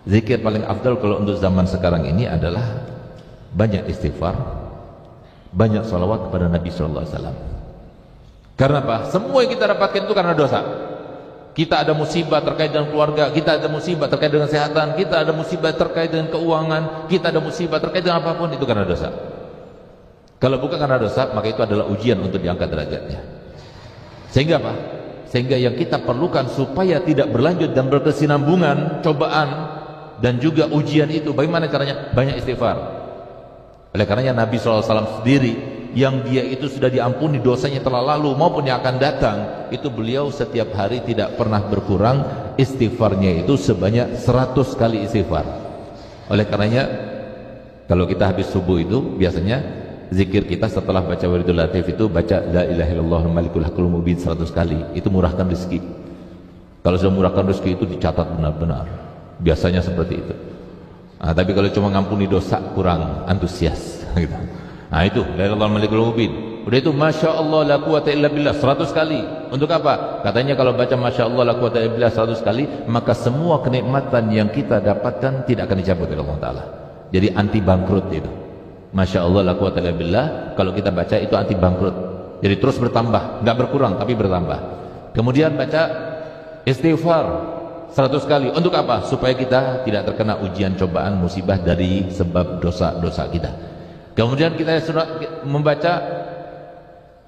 Zikir paling afdal kalau untuk zaman sekarang ini adalah banyak istighfar, banyak salawat kepada Nabi sallallahu alaihi wasallam. Karena apa? Semua yang kita dapatkan itu karena dosa. Kita ada musibah terkait dengan keluarga, kita ada musibah terkait dengan kesehatan, kita ada musibah terkait dengan keuangan, kita ada musibah terkait dengan apapun, itu karena dosa. Kalau bukan karena dosa, maka itu adalah ujian untuk diangkat derajatnya. Sehingga apa? Sehingga yang kita perlukan supaya tidak berlanjut dan berkesinambungan cobaan dan juga ujian itu, bagaimana caranya? Banyak istighfar. Oleh karenanya Nabi SAW sendiri, yang dia itu sudah diampuni dosanya telah lalu maupun yang akan datang, itu beliau setiap hari tidak pernah berkurang istighfarnya itu sebanyak 100 kali istighfar. Oleh karenanya kalau kita habis subuh itu biasanya zikir kita setelah baca wiridul latif itu baca la ilaha illallah malikul haqqul mubin 100 kali. Itu murahkan rezeki. Kalau sudah murahkan rezeki itu dicatat benar-benar, biasanya seperti itu. Tapi kalau cuma ngampuni dosa kurang antusias gitu. Itu la ilaha illallah malikul mubin. Udah itu masya Allah la quwata illa billah 100 kali. Untuk apa? Katanya kalau baca masya Allah la quwata illa billah 100 kali, maka semua kenikmatan yang kita dapatkan tidak akan dicabut oleh Allah Ta'ala. Jadi anti bangkrut itu. Masya Allah la quwata illa billah, kalau kita baca itu anti bangkrut. Jadi terus bertambah, nggak berkurang tapi bertambah. Kemudian baca istighfar 100 kali. Untuk apa? Supaya kita tidak terkena ujian cobaan musibah dari sebab dosa-dosa kita. Kemudian kita membaca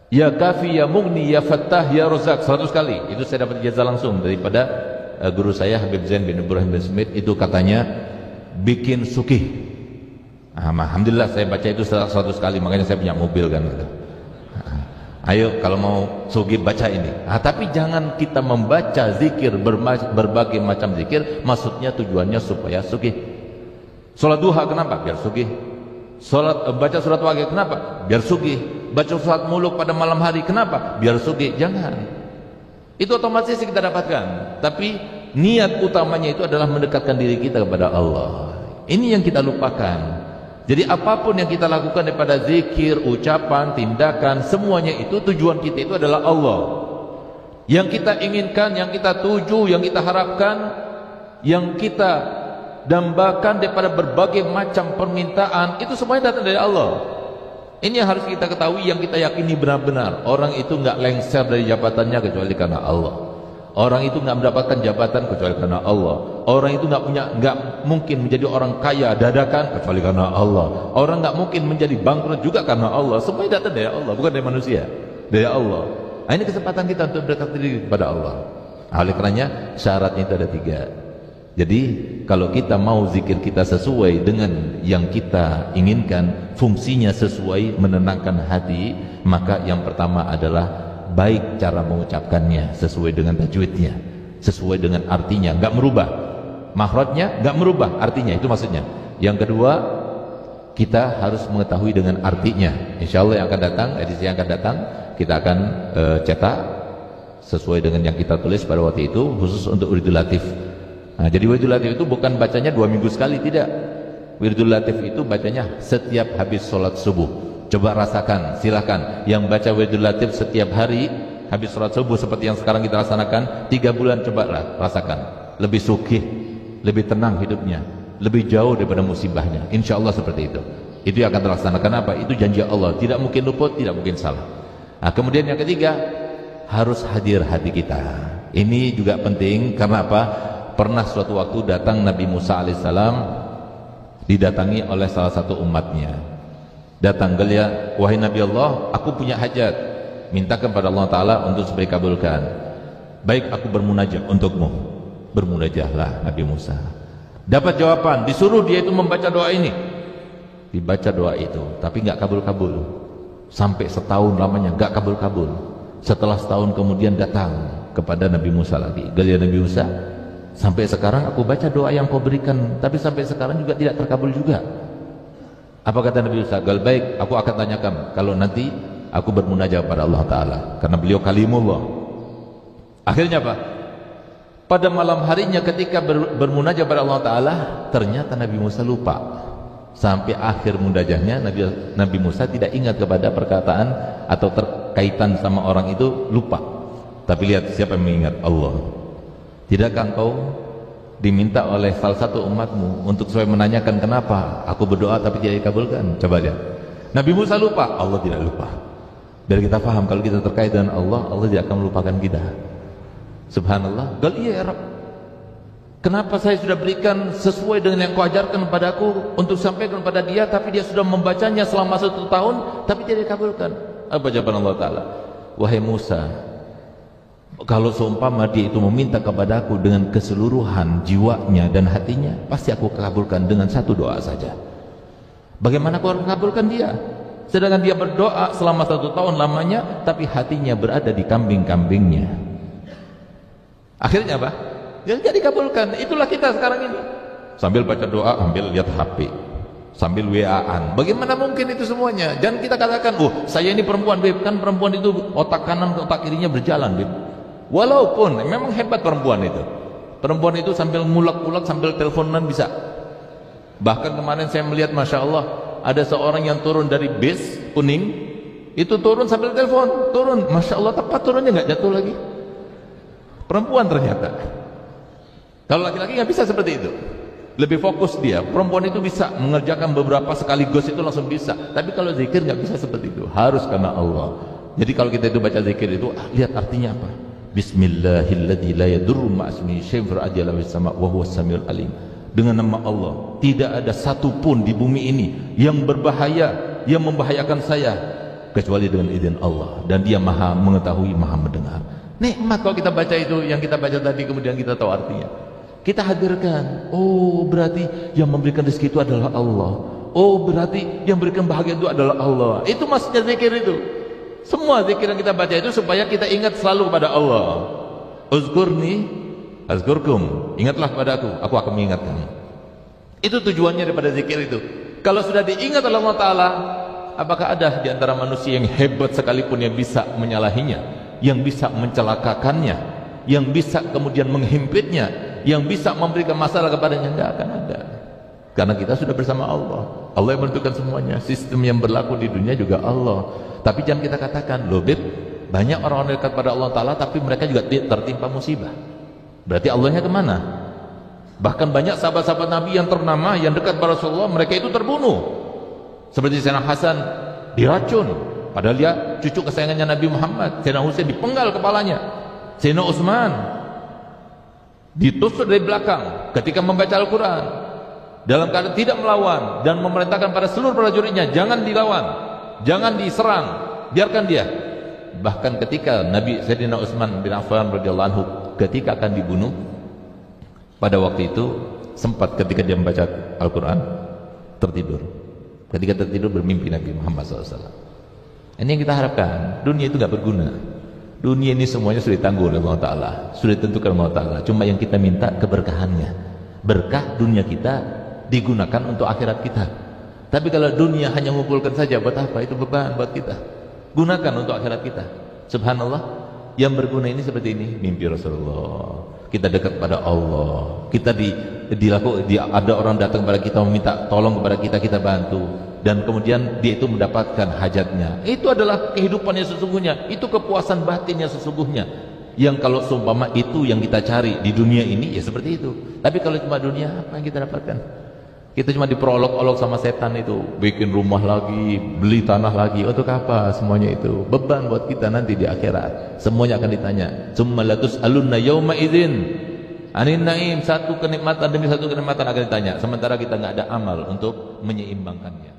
ya kafi ya mughni ya fattah ya razak 100 kali. Itu saya dapat ijazah langsung daripada guru saya Habib Zain bin Ibrahim bin Smith. Itu katanya bikin sukih. Alhamdulillah saya baca itu 100 kali, makanya saya punya mobil kan gitu. Ayo kalau mau sugih baca ini. Tapi jangan kita membaca zikir berbagai macam zikir, maksudnya tujuannya supaya sugih. Salat duha kenapa? Biar sugih. Baca surat Waqiah kenapa? Biar sugih. Baca surat Muluk pada malam hari kenapa? Biar sugih. Jangan. Itu otomatis kita dapatkan. Tapi niat utamanya itu adalah mendekatkan diri kita kepada Allah. Ini yang kita lupakan. Jadi apapun yang kita lakukan daripada zikir, ucapan, tindakan, semuanya itu tujuan kita itu adalah Allah. Yang kita inginkan, yang kita tuju, yang kita harapkan, yang kita dambakan daripada berbagai macam permintaan, itu semuanya datang dari Allah. Ini yang harus kita ketahui, yang kita yakini benar-benar. Orang itu nggak lengser dari jabatannya kecuali karena Allah. Orang itu nggak mendapatkan jabatan kecuali karena Allah. Orang itu nggak mungkin menjadi orang kaya dadakan kecuali karena Allah. Orang nggak mungkin menjadi bangkrut juga karena Allah. Semuanya datang dari Allah, bukan dari manusia, dari Allah. Ini kesempatan kita untuk berdekat diri kepada Allah. Oleh karenanya syaratnya itu ada 3. Jadi kalau kita mau zikir kita sesuai dengan yang kita inginkan, fungsinya sesuai menenangkan hati, maka yang pertama adalah baik cara mengucapkannya sesuai dengan tajwidnya, sesuai dengan artinya, nggak merubah makhrajnya, nggak merubah artinya, itu maksudnya. Yang kedua, kita harus mengetahui dengan artinya. Insya Allah yang akan datang, edisi yang akan datang, kita akan cetak sesuai dengan yang kita tulis pada waktu itu, khusus untuk wiridul latif. Jadi wiridul latif itu bukan bacanya 2 minggu sekali, tidak. Wiridul latif itu bacanya setiap habis sholat subuh. Coba rasakan, silahkan yang baca wiridul latif setiap hari habis sholat subuh seperti yang sekarang kita laksanakan 3 bulan, coba rasakan. Lebih sukih, lebih tenang hidupnya, lebih jauh daripada musibahnya. Insya Allah seperti itu. Itu yang akan terlaksanakan. Apa? Itu janji Allah, tidak mungkin luput, tidak mungkin salah. Kemudian yang ketiga, harus hadir hati kita. Ini juga penting. Karena apa? Pernah suatu waktu datang Nabi Musa alaihissalam, didatangi oleh salah satu umatnya. Datang dia, wahai Nabi Allah, aku punya hajat, mintakan kepada Allah Ta'ala untuk supaya kabulkan. Baik, aku bermunajat untukmu. Bermunajatlah Nabi Musa. Dapat jawaban, disuruh dia itu membaca doa ini. Dibaca doa itu, tapi nggak kabul-kabul. Sampai setahun lamanya nggak kabul-kabul. Setelah setahun kemudian datang kepada Nabi Musa lagi. Galia Nabi Musa, sampai sekarang aku baca doa yang kau berikan, tapi sampai sekarang juga tidak terkabul juga. Apa kata Nabi Musa? Gal baik, aku akan tanyakan kalau nanti aku bermunajat pada Allah Ta'ala, karena beliau kalimullah. Akhirnya apa? Pada malam harinya ketika bermunajat pada Allah Ta'ala, ternyata Nabi Musa lupa. Sampai akhir munajatnya Nabi Musa tidak ingat kepada perkataan atau terkaitan sama orang itu, lupa. Tapi lihat siapa yang mengingat? Allah. Tidakkah engkau diminta oleh salah satu umatmu untuk supaya menanyakan kenapa aku berdoa tapi tidak dikabulkan. Coba lihat. Nabi Musa lupa, Allah tidak lupa. Biar kita paham kalau kita terkait dengan Allah, Allah tidak akan melupakan kita. Subhanallah. Gal iya ya Rabb, kenapa saya sudah berikan sesuai dengan yang kau ajarkan kepadaku untuk sampaikan kepada dia, tapi dia sudah membacanya selama 1 tahun tapi tidak dikabulkan. Apa jawaban Allah Ta'ala? Wahai Musa, kalau seumpama dia itu meminta kepadaku dengan keseluruhan jiwanya dan hatinya, pasti aku kabulkan dengan 1 doa saja. Bagaimana aku harus kabulkan dia? Sedangkan dia berdoa selama 1 tahun lamanya, tapi hatinya berada di kambing-kambingnya. Akhirnya apa? Dia tidak dikabulkan. Itulah kita sekarang ini. Sambil baca doa, sambil lihat HP, sambil WA-an. Bagaimana mungkin itu semuanya? Jangan kita katakan, oh saya ini perempuan, Beb. Kan perempuan itu otak kanan ke otak kirinya berjalan, Beb. Walaupun memang hebat perempuan itu. Perempuan itu sambil ngulak-ngulak, sambil teleponan bisa. Bahkan kemarin saya melihat, Masya Allah, ada seorang yang turun dari bis kuning, itu turun sambil telepon, turun. Masya Allah, tepat turunnya, nggak jatuh lagi. Perempuan ternyata. Kalau laki-laki nggak bisa seperti itu. Lebih fokus dia. Perempuan itu bisa mengerjakan beberapa sekaligus, itu langsung bisa. Tapi kalau zikir nggak bisa seperti itu. Harus karena Allah. Jadi kalau kita itu baca zikir itu, lihat artinya apa. Bismillahilladzi la yadurru ma'asmihi syai'un fil ardi wala fis sama' wa huwas samiul alim. Dengan nama Allah, tidak ada satupun di bumi ini yang berbahaya, yang membahayakan saya, kecuali dengan izin Allah. Dan dia maha mengetahui, maha mendengar. Nikmat kalau kita baca itu, yang kita baca tadi, kemudian kita tahu artinya. Kita hadirkan, oh berarti yang memberikan rezeki itu adalah Allah. Oh berarti yang memberikan bahagia itu adalah Allah. Itu maksudnya zikir itu. Semua zikir yang kita baca itu supaya kita ingat selalu kepada Allah. Uzkurni azkurkum. Ingatlah kepada aku akan mengingatkan. Itu tujuannya daripada zikir itu. Kalau sudah diingat oleh Allah Ta'ala, apakah ada di antara manusia yang hebat sekalipun yang bisa menyalahinya, yang bisa mencelakakannya, yang bisa kemudian menghimpitnya, yang bisa memberikan masalah kepadanya? Tidak akan ada. Karena kita sudah bersama Allah. Allah yang menentukan semuanya. Sistem yang berlaku di dunia juga Allah. Tapi jangan kita katakan, loh Beb, banyak orang-orang dekat pada Allah Ta'ala tapi mereka juga tertimpa musibah. Berarti Allahnya kemana? Bahkan banyak sahabat-sahabat Nabi yang ternama, yang dekat pada Rasulullah, mereka itu terbunuh. Seperti Sayyidina Hasan diracun, padahal dia cucu kesayangannya Nabi Muhammad. Sayyidina Husain dipenggal kepalanya. Sayyidina Utsman ditusuk dari belakang ketika membaca Al-Quran, dalam keadaan tidak melawan, dan memerintahkan pada seluruh prajuritnya, jangan dilawan, jangan diserang, biarkan dia. Bahkan ketika Nabi Sayyidina Utsman bin Affan radhiyallahu anhu ketika akan dibunuh, pada waktu itu sempat ketika dia membaca Al-Quran tertidur. Ketika tertidur bermimpi Nabi Muhammad SAW. Ini yang kita harapkan. Dunia itu gak berguna. Dunia ini semuanya sudah ditanggung oleh Allah Ta'ala, sudah ditentukan Allah Ta'ala. Cuma yang kita minta keberkahannya. Berkah dunia kita digunakan untuk akhirat kita. Tapi kalau dunia hanya mengumpulkan saja, buat apa? Itu beban buat kita. Gunakan untuk akhirat kita. Subhanallah. Yang berguna ini seperti ini, mimpi Rasulullah. Kita dekat pada Allah. Kita ada orang datang kepada kita meminta tolong kepada kita, kita bantu. Dan kemudian dia itu mendapatkan hajatnya. Itu adalah kehidupannya sesungguhnya. Itu kepuasan batinnya sesungguhnya. Yang kalau seumpama itu yang kita cari di dunia ini, ya seperti itu. Tapi kalau cuma dunia, apa yang kita dapatkan? Kita cuma diperolok-olok sama setan itu, bikin rumah lagi, beli tanah lagi, untuk apa semuanya itu? Beban buat kita nanti di akhirat. Semuanya akan ditanya. Tsumma latus'alunna yauma idzin 'anil na'im. Satu kenikmatan demi satu kenikmatan akan ditanya. Sementara kita nggak ada amal untuk menyeimbangkannya.